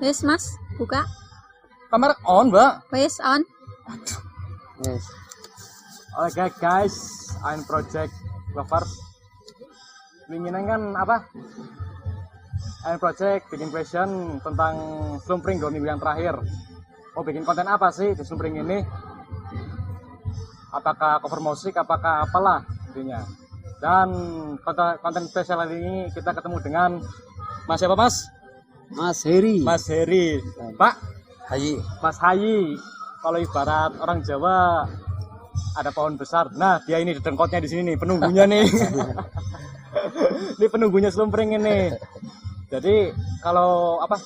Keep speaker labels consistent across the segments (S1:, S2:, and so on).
S1: Wis Mas, buka.
S2: Kamera on, Mbak.
S1: Wis on.
S2: Yes. Oke guys, I'm Project Lovers. Winginan kan apa? I'm Project bikin question tentang slumpring 2 minggu yang terakhir. Oh, bikin konten apa sih di slumpring ini? Apakah cover musik, apakah apalah intinya. Dan konten spesial hari ini kita ketemu dengan Mas siapa Mas?
S3: Mas Heri.
S2: Mas Heri. Pak
S3: Hayi.
S2: Mas Hayi. Kalau ibarat orang Jawa ada pohon besar. Nah, dia ini dengkotnya di sini nih, penunggunya nih. Ini penunggunya slumpring ini. Jadi kalau apa?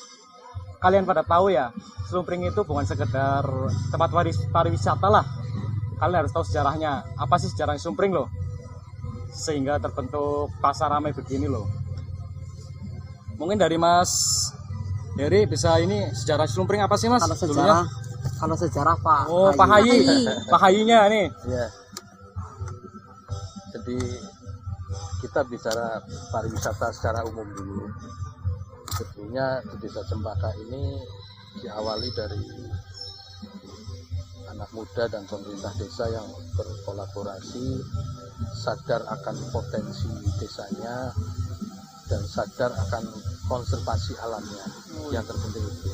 S2: Kalian pada tahu ya, slumpring itu bukan sekedar tempat pariwisata lah. Kalian harus tahu sejarahnya. Apa sih sejarah slumpring loh? Sehingga terbentuk pasar ramai begini loh. Mungkin dari Mas Heri bisa ini sejarah slumpring apa sih Mas?
S3: Kalau sejarah Pak.
S2: Oh, Pak Hayi. Pak Hayinya nih.
S4: Ya. Jadi kita bicara pariwisata secara umum dulu. Sebetulnya di Desa Cempaka ini diawali dari anak muda dan pemerintah desa yang berkolaborasi, sadar akan potensi desanya dan sadar akan konservasi alamnya. Yang terpenting itu.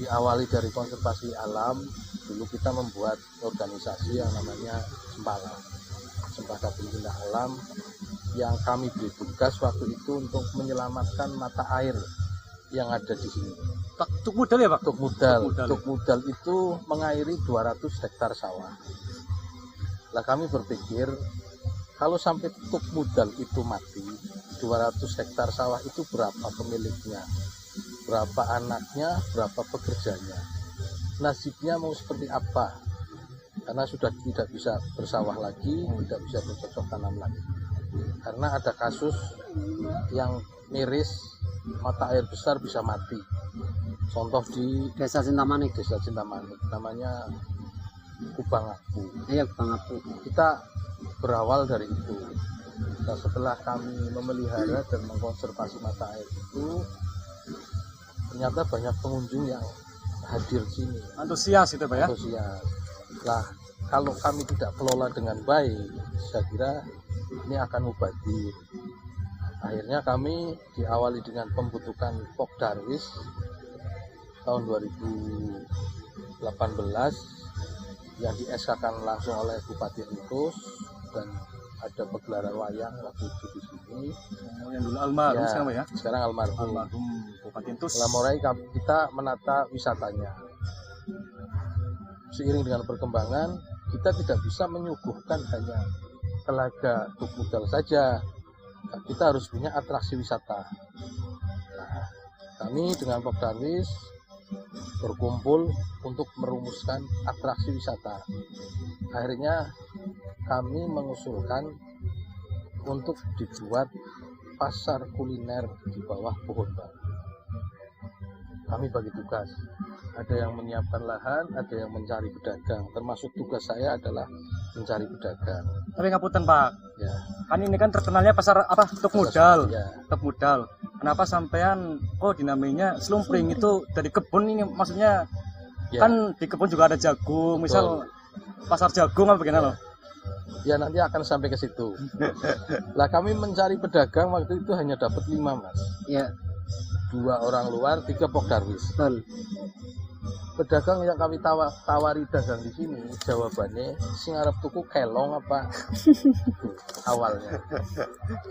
S4: Diawali dari konservasi alam, dulu kita membuat organisasi yang namanya Cempaka Pencinta Alam, yang kami beri tugas waktu itu untuk menyelamatkan mata air yang ada di sini.
S2: Tuk Mudal ya Pak?
S4: Tuk Mudal itu mengairi 200 hektar sawah. Lah kami berpikir kalau sampai Tuk Mudal itu mati, 200 hektar sawah itu berapa pemiliknya? Berapa anaknya, berapa pekerjanya, nasibnya mau seperti apa, karena sudah tidak bisa bersawah lagi, tidak bisa bercocok tanam lagi, karena ada kasus yang miris, mata air besar bisa mati. Contoh di
S3: Desa Cintamanit.
S4: Namanya Kubang Apu.
S3: Iya, Kubang Apu.
S4: Kita berawal dari itu. Nah, setelah kami memelihara dan mengkonservasi mata air itu, ternyata banyak pengunjung yang hadir sini.
S2: Antusias itu Pak ya?
S4: Antusias. Lah, kalau kami tidak kelola dengan baik, saya kira ini akan mubazir. Akhirnya kami diawali dengan pembentukan Pok Darwis tahun 2018 yang dieskakan langsung oleh Bupati Entus, dan ada pegelaran wayang waktu itu di sini.
S2: Yang dulu almarhum
S4: Ya,
S2: sekarang ya?
S4: sekarang almarhum
S2: Bupati Entus.
S4: Setelah mulai kita menata wisatanya. Seiring dengan perkembangan, kita tidak bisa menyuguhkan hanya telaga Tuk Mudal saja. Kita harus punya atraksi wisata. Nah, kami dengan Pok Darwis berkumpul untuk merumuskan atraksi wisata. Akhirnya kami mengusulkan untuk dibuat pasar kuliner di bawah pohon bambu. Kami bagi tugas, ada yang menyiapkan lahan, ada yang mencari pedagang, termasuk tugas saya adalah mencari pedagang.
S2: Tapi ngapunten Pak,
S4: Ya,
S2: kan ini kan terkenalnya pasar apa? Tuk Mudal.
S4: ya.
S2: Tuk Mudal. Kenapa sampean dinamainya slumpring itu dari kebun ini, maksudnya
S4: Ya.
S2: kan di kebun juga ada jagung, misal pasar jagung apa begini loh.
S4: Ya, nanti akan sampai ke situ. Lah kami mencari pedagang waktu itu hanya dapat 5 Mas.
S3: Iya,
S4: 2 orang luar, 3 Pok Darwis.
S3: betul.
S4: Pedagang yang kami tawari dagang di sini, jawabannya sing arep tuku kelong apa? Awalnya.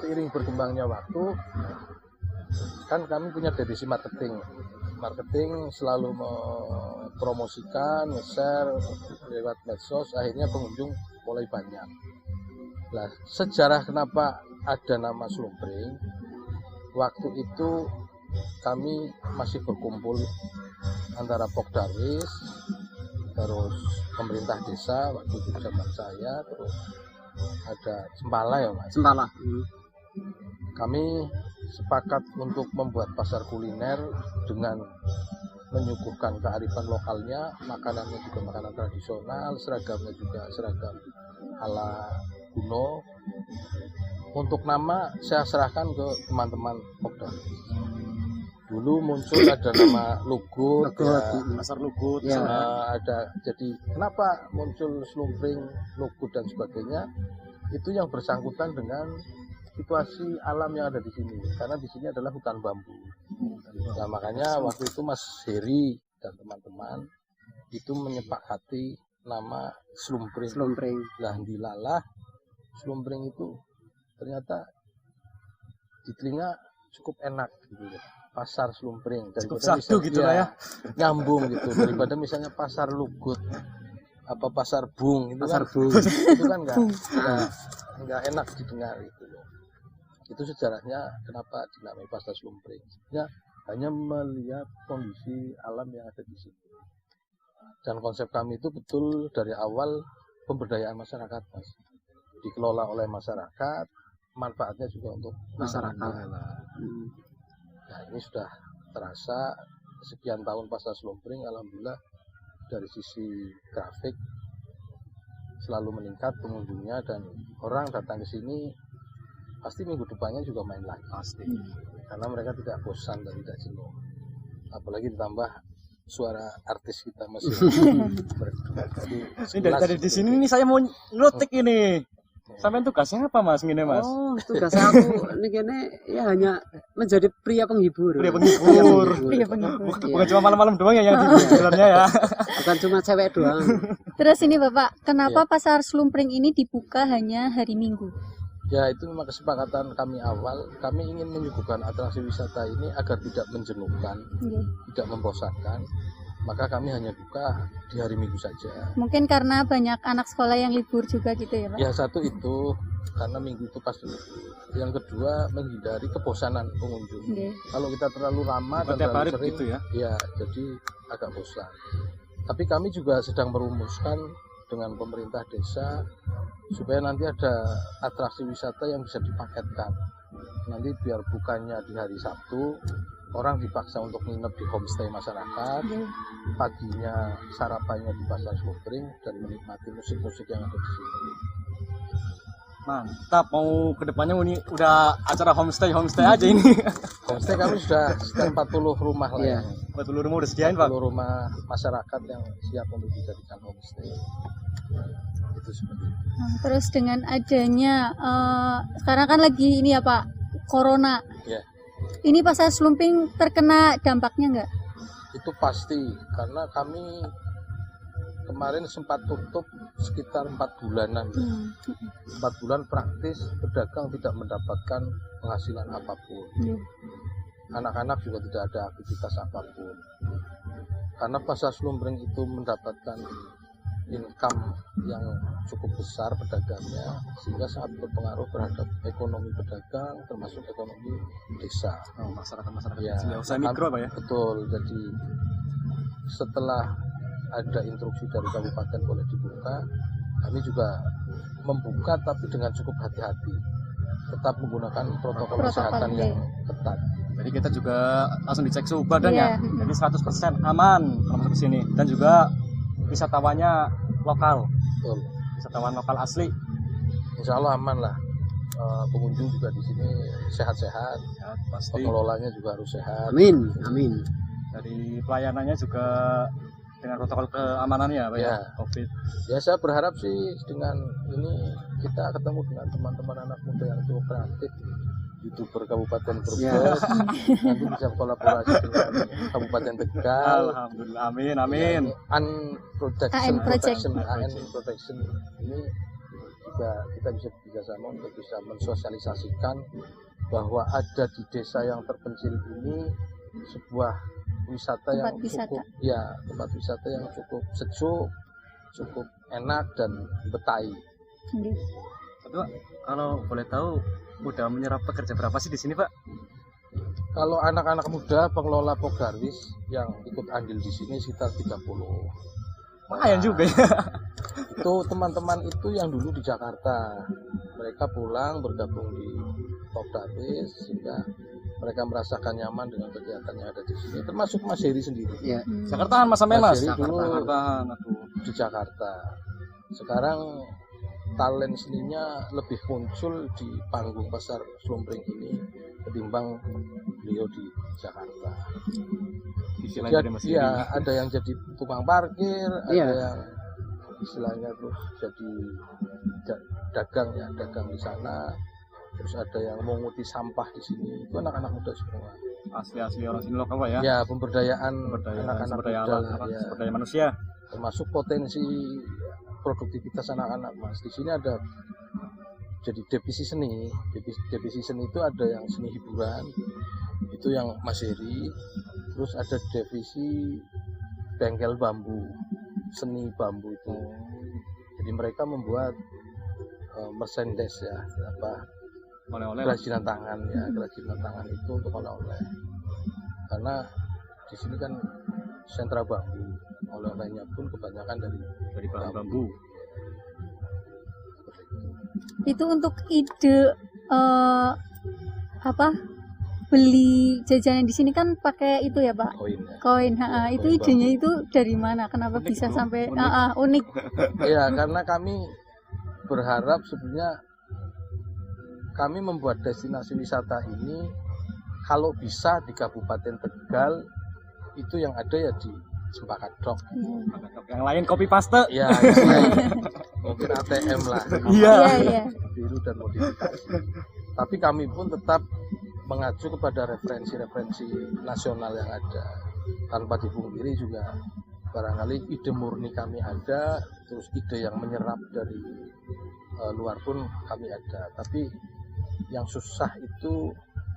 S4: Seiring berkembangnya waktu, kan kami punya divisi marketing. Marketing selalu mempromosikan, nge-share lewat medsos, akhirnya pengunjung mulai banyak. Nah, sejarah kenapa ada nama slumpring, waktu itu kami masih berkumpul antara Pok Darwis, terus pemerintah desa waktu itu zaman saya, terus ada Cempala ya Mas.
S3: Cempala.
S4: Kami sepakat untuk membuat pasar kuliner dengan menyuguhkan kearifan lokalnya, makanannya juga makanan tradisional, seragamnya juga seragam ala kuno. Untuk nama saya serahkan ke teman-teman Pok Darwis. Dulu muncul ada nama Lugut,
S3: Lugut,
S4: ya.
S2: Pasar Lugut.
S3: Ya.
S4: Ada jadi kenapa muncul Slumpring, Lugut dan sebagainya itu yang bersangkutan dengan situasi alam yang ada di sini karena di sini adalah hutan bambu. Nah makanya waktu itu Mas Heri dan teman-teman itu menyepakati nama Slumpring.
S3: Slumpring.
S4: Lah dilalah Slumpring itu ternyata di telinga cukup enak gitu ya. Pasar Slumpring
S2: Cukup
S4: daripada
S2: satu gitu lah ya.
S4: nyambung gitu daripada misalnya pasar Lugut apa pasar Bung itu
S3: Pasar
S4: kan
S3: Bung.
S4: itu kan nggak enak didengar gitu loh. Itu sejarahnya kenapa dinamai pasar Slumpring. Ya hanya melihat kondisi alam yang ada di sini. Dan konsep kami itu betul dari awal pemberdayaan masyarakat, Mas. Dikelola oleh masyarakat, manfaatnya juga untuk
S3: Masyarakat.
S4: Nah ini sudah terasa sekian tahun pasar Slumpring, alhamdulillah dari sisi grafik selalu meningkat pengunjungnya dan orang datang ke sini pasti minggu depannya juga main lagi
S2: Pasti.
S4: karena mereka tidak bosan dan tidak jenuh. Apalagi ditambah suara artis kita masih berdua.
S2: Ini dari di sini nih saya mau ngelotik ini. Sampai tugasnya apa Mas Ngene Mas?
S3: Oh, tugas aku ini kene ya hanya menjadi pria penghibur.
S2: Pria penghibur.
S1: Iya penghibur.
S2: Bukan cuma malam-malam doang ya yang di filmnya ya.
S3: Bukan cuma cewek doang.
S1: Terus ini Bapak, kenapa pasar Slumpring ini dibuka hanya hari Minggu?
S4: Ya itu memang kesepakatan kami awal. Kami ingin menyuguhkan atraksi wisata ini agar tidak menjenuhkan,
S1: Iya.
S4: tidak membosankan. Maka kami hanya buka di hari Minggu saja.
S1: Mungkin karena banyak anak sekolah yang libur juga gitu ya Pak?
S4: Ya satu itu karena Minggu itu pasti. Yang kedua menghindari kebosanan pengunjung.
S1: Iya.
S4: Kalau kita terlalu lama dan
S2: Setiap hari
S4: terlalu sering,
S2: begitu ya.
S4: ya jadi agak bosan. Tapi kami juga sedang merumuskan dengan pemerintah desa supaya nanti ada atraksi wisata yang bisa dipaketkan. Nanti biar bukannya di hari Sabtu, orang dipaksa untuk nginep di homestay masyarakat,
S1: Iya.
S4: paginya sarapannya di pasar Slumpring dan menikmati musik-musik yang ada di sini.
S2: Mantap, mau kedepannya ini udah acara homestay aja ini.
S4: Homestay kami sudah sekitar 40 rumah lah
S3: Iya.
S4: ya.
S2: Buat seluruh rumah udah sediain Pak.
S4: 40 rumah masyarakat yang siap untuk dijadikan homestay. Itu seperti itu.
S1: Nah, terus dengan adanya sekarang kan lagi ini ya Pak, Corona.
S4: Ya.
S1: Ini pasar Slumpring terkena dampaknya nggak?
S4: Itu pasti karena kami kemarin sempat tutup sekitar 4 bulanan. 4 bulan praktis pedagang tidak mendapatkan penghasilan apapun.
S1: Iya.
S4: Anak-anak juga tidak ada aktivitas apapun. Karena pasar Slumpring itu mendapatkan income yang cukup besar pedagangnya sehingga sangat berpengaruh terhadap ekonomi pedagang termasuk ekonomi desa.
S2: Oh, masyarakat
S4: Ya,
S2: kecil ya, usaha mikro Pak ya.
S4: Betul. Jadi setelah ada instruksi dari kabupaten boleh dibuka, kami juga membuka tapi dengan cukup hati-hati. Tetap menggunakan protokol kesehatan yang ketat.
S2: Jadi kita juga langsung dicek suhu badannya.
S1: Iya.
S2: Jadi 100% aman kalau masuk ke sini dan juga wisatawannya lokal.
S4: Betul.
S2: Wisatawan lokal asli.
S4: Insya Allah aman lah. Pengunjung juga di sini sehat-sehat.
S2: Ya, pasti.
S4: Pengelolanya juga harus sehat.
S3: Amin, amin.
S2: Dari pelayanannya juga dengan protokol keamanannya Pak ya.
S4: Ya.
S2: Covid.
S4: Ya saya berharap sih dengan ini kita ketemu dengan teman-teman anak muda yang cukup kreatif. YouTuber Kabupaten Brebes
S3: Ya.
S4: nanti bisa kolaborasi dengan Kabupaten Tegal.
S2: Alhamdulillah. Amin.
S4: AN
S1: AN
S4: Protection ini juga kita bisa bekerjasama untuk bisa mensosialisasikan bahwa ada di desa yang terpencil ini sebuah wisata yang
S1: Tempat wisata.
S4: cukup tempat wisata yang cukup sejuk, cukup enak dan betai.
S1: Iya.
S2: Tapi Pak, kalau boleh tahu udah menyerap pekerja berapa sih di sini Pak?
S4: Kalau anak-anak muda pengelola Pogarwis yang ikut andil di sini sekitar 30.
S2: Lumayan juga ya.
S4: Itu teman-teman itu yang dulu di Jakarta. Mereka pulang bergabung di Pogarwis sehingga mereka merasakan nyaman dengan kegiatan yang ada di sini. Termasuk Mas Heri sendiri
S3: Ya.
S2: Jakartaan Mas sampean Mas.
S4: Mas Heri dulu
S2: Jakartaan.
S4: di Jakarta. Sekarang talent seninya lebih muncul di panggung pasar Slumpring ini ketimbang beliau di Jakarta.
S2: Istilahnya dari Mas Heri.
S4: Iya, ada yang jadi tukang parkir,
S3: Iya.
S4: ada yang istilahnya tuh jadi dagang ya, dagang di sana. Terus ada yang menguti sampah di sini. Itu anak-anak muda semua.
S2: Asli orang sini lokal Pak ya.
S4: Ya, pemberdayaan
S2: Sumber
S4: anak-anak
S2: daya
S4: muda
S2: alam,
S4: lah, ya.
S2: sumber daya manusia.
S4: Termasuk potensi produktivitas anak-anak Mas. Di sini ada jadi divisi seni. Divisi seni itu ada yang seni hiburan, itu yang Mas Heri. Terus ada divisi bengkel bambu, seni bambu itu. Jadi mereka membuat merchandise ya,
S2: Oleh-oleh.
S4: kerajinan tangan ya, kerajinan tangan itu untuk oleh-oleh. Karena di sini kan sentra bambu, oleh-olehnya pun kebanyakan dari
S2: Bahan bambu.
S1: Itu untuk ide apa? Beli jajanan di sini kan pakai itu ya, Pak.
S4: koin ya.
S1: Koin, itu
S4: Koin
S1: idenya itu dari mana? Kenapa
S2: Unik,
S1: bisa
S2: Bu.
S1: sampai
S2: Unik.
S1: unik?
S4: Ya, karena kami berharap sebenarnya kami membuat destinasi wisata ini kalau bisa di Kabupaten Tegal itu yang ada ya di Cempaka Dok.
S2: Yang lain copy paste.
S4: Ya, istilahnya mungkin ATM lah,
S2: Iya.
S1: Iya.
S4: biru dan modifikasi. Tapi kami pun tetap mengacu kepada referensi-referensi nasional yang ada. Tanpa dipungkiri juga barangkali ide murni kami ada, terus ide yang menyerap dari luar pun kami ada. Tapi yang susah itu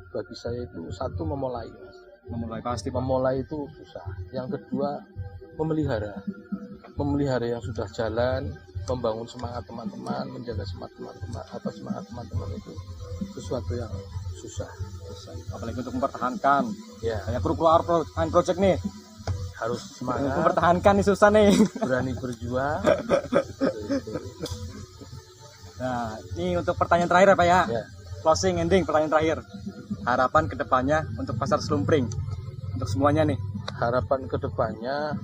S4: bagi saya itu satu memulai, Mas.
S2: Memulai pasti Pak.
S4: Memulai itu susah. Yang kedua memelihara yang sudah jalan, membangun semangat teman-teman, menjaga semangat teman-teman itu sesuatu yang susah.
S2: Apalagi untuk mempertahankan.
S4: Ya,
S2: Kayak kru project nih.
S4: harus semangat,
S2: Mempertahankan nih susah nih.
S4: berani berjuang.
S2: Nah, ini untuk pertanyaan terakhir ya Pak ya.
S4: Ya.
S2: Closing ending pertanyaan terakhir. Harapan kedepannya untuk pasar Slumpring. Untuk semuanya nih.
S4: Harapan kedepannya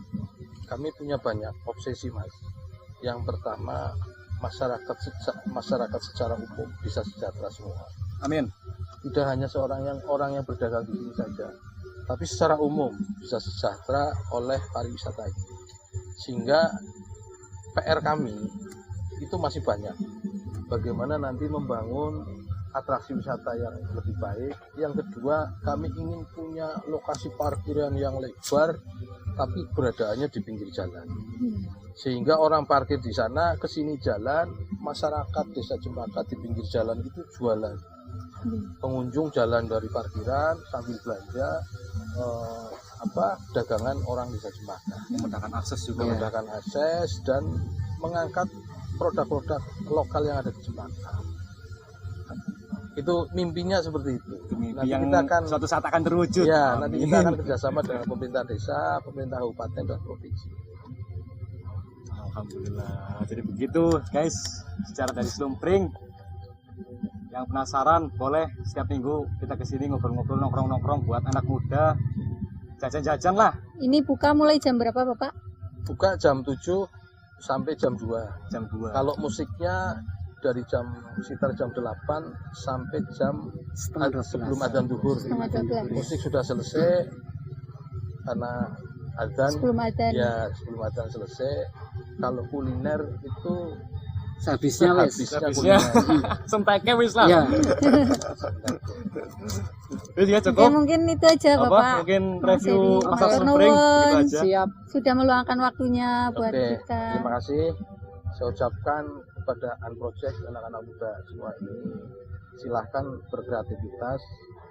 S4: kami punya banyak obsesi, Mas. Yang pertama, masyarakat secara umum bisa sejahtera semua.
S2: Amin.
S4: Tidak hanya orang yang berdagang di sini saja, tapi secara umum bisa sejahtera oleh pariwisata ini. Sehingga PR kami itu masih banyak. Bagaimana nanti membangun atraksi wisata yang lebih baik. Yang kedua, kami ingin punya lokasi parkiran yang lebar, tapi beradaannya di pinggir jalan. Sehingga orang parkir di sana, ke sini jalan, masyarakat desa Cempaka di pinggir jalan itu jualan. Pengunjung jalan dari parkiran sambil belanja dagangan orang desa Cempaka.
S2: Memudahkan akses juga.
S4: Memudahkan akses dan mengangkat produk-produk lokal yang ada di Cempaka. Itu mimpinya seperti itu.
S2: Mimpi
S4: Nanti
S2: yang
S4: kita akan
S2: suatu saat akan terwujud.
S4: ya,
S2: Amin.
S4: nanti kita akan kerjasama dengan pemerintah desa, pemerintah kabupaten dan provinsi.
S2: Alhamdulillah. Jadi begitu guys, secara dari Slumpring. Yang penasaran boleh setiap minggu kita kesini ngobrol-ngobrol, nongkrong-nongkrong buat anak muda, jajan-jajan lah.
S1: Ini buka mulai jam berapa, Bapak?
S4: Buka jam 7 sampai jam 2.
S2: Jam 2.
S4: Kalau musiknya dari sekitar jam 8 sampai jam sebelum adzan zuhur.
S1: Setengah 12.
S4: Musik sudah selesai karena adzan.
S1: Sebelum adzan.
S4: Ya, sebelum adzan selesai. Kalau kuliner itu
S3: Sehabisnya wes.
S4: habisnya
S2: Habisnya.
S4: kuliner.
S2: Sempeknya wis lah.
S3: Ya,
S2: Wis ya
S1: Oke,
S2: cukup.
S1: mungkin itu aja
S2: Apa?
S1: Bapak.
S2: Mungkin
S1: Mas
S2: review
S1: Heri.
S2: pasar
S1: Matur
S2: Slumpring gitu
S1: nuwun.
S2: aja.
S3: siap.
S1: Sudah meluangkan waktunya buat
S4: Oke,
S1: kita.
S4: terima kasih. Saya ucapkan kepada Unproject anak-anak muda semua ini, silahkan berkreativitas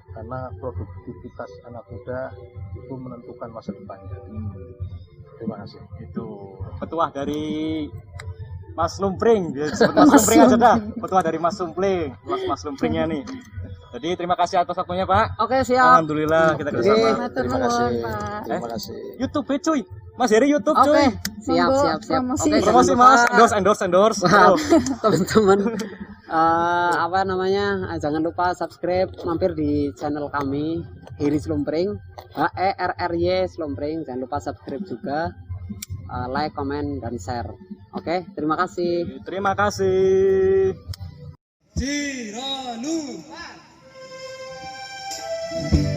S4: karena produktivitas anak muda itu menentukan masa depannya. Terima kasih.
S2: Itu petuah dari Mas Slumpring. Dia disebut Mas Slumpring aja dah. Petuah dari Mas Slumpring. Mas Slumpringnya nih. Jadi terima kasih atas waktunya Pak.
S3: Oke, siap.
S2: Alhamdulillah kita kerjasama.
S1: Matur
S4: Terima
S1: nuwun,
S4: kasih.
S1: Pak.
S4: Terima kasih.
S2: YouTube cuy. Mas Heri YouTube
S3: Oke,
S2: cuy.
S3: siap,
S1: Monggo,
S3: siap, siap.
S1: promosi.
S3: Oke,
S2: Promosi
S3: jangan
S2: Mas,
S3: lupa,
S2: endorse.
S3: Wah,
S2: Oh.
S3: teman-teman, jangan lupa subscribe, mampir di channel kami Heri Slumpring, HERRY Slumpring. Jangan lupa subscribe juga, like, komen, dan share. Oke, terima kasih.
S2: Terima kasih.
S5: Jiranu
S3: Oke.